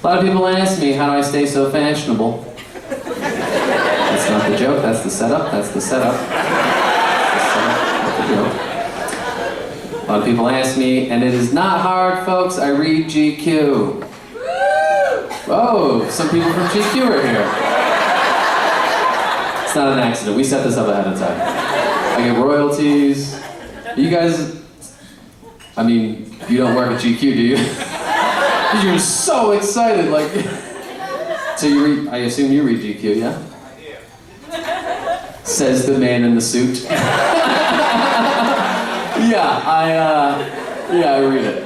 lot of people ask me, how do I stay so fashionable? That's not the joke, that's the setup, that's the setup. That's the setup, not the joke. A lot of people ask me, and it is not hard, folks, I read GQ. Oh, some people from GQ are here. It's not an accident, we set this up ahead of time. I get royalties. You guys, I mean, you don't work at GQ, do you? You're so excited, like. So you read, I assume you read GQ, yeah? Says the man in the suit. Yeah, I read it.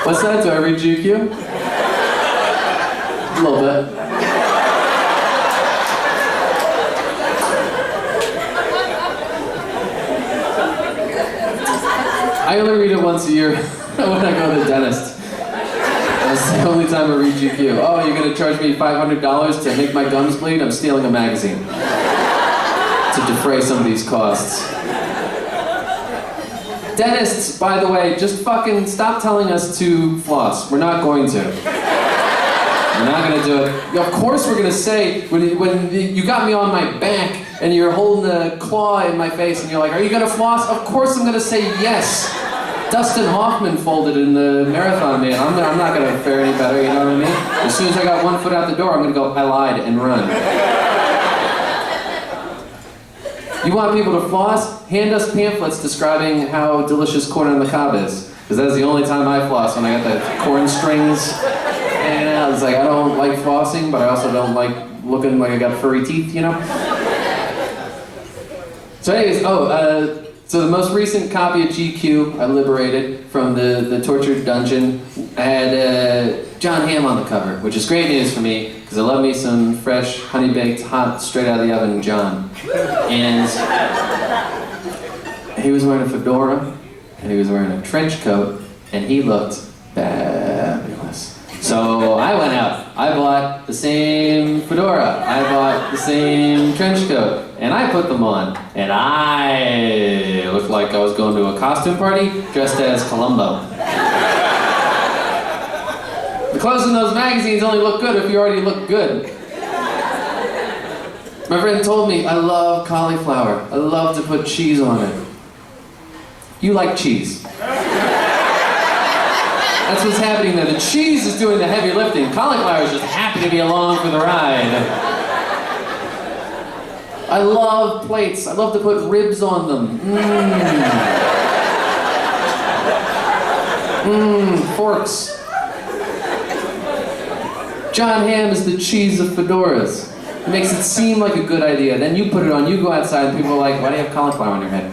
What's that? Do I read GQ? A little bit. I only read it once a year when I go to the dentist. That's the only time I read GQ. Oh, you're gonna charge me $500 to make my gums bleed? I'm stealing a magazine. To defray some of these costs. Dentists, by the way, just fucking stop telling us to floss. We're not going to. We're not gonna do it. Of course we're gonna say, when you got me on my back and you're holding a claw in my face and you're like, are you gonna floss? Of course I'm gonna say yes. Dustin Hoffman folded in the Marathon Man. I'm not gonna fare any better, you know what I mean? As soon as I got one foot out the door, I'm gonna go, I lied, and run. You want people to floss? Hand us pamphlets describing how delicious corn on the cob is. Because that's the only time I floss, when I got the corn strings. And I was like, I don't like flossing, but I also don't like looking like I got furry teeth, you know? So anyways, so the most recent copy of GQ I liberated from the tortured dungeon had John Hamm on the cover, which is great news for me, because I love me some fresh, honey-baked, hot, straight out of the oven John. And he was wearing a fedora, and he was wearing a trench coat, and he looked fabulous. So I went out, I bought the same fedora, I bought the same trench coat, and I put them on, and I looked like I was going to a costume party dressed as Columbo. The clothes in those magazines only look good if you already look good. My friend told me, I love cauliflower, I love to put cheese on it. You like cheese. That's what's happening there. The cheese is doing the heavy lifting. Cauliflower is just happy to be along for the ride. I love plates. I love to put ribs on them. Forks. John Hamm is the cheese of fedoras. It makes it seem like a good idea. Then you put it on, you go outside, and people are like, why do you have cauliflower on your head?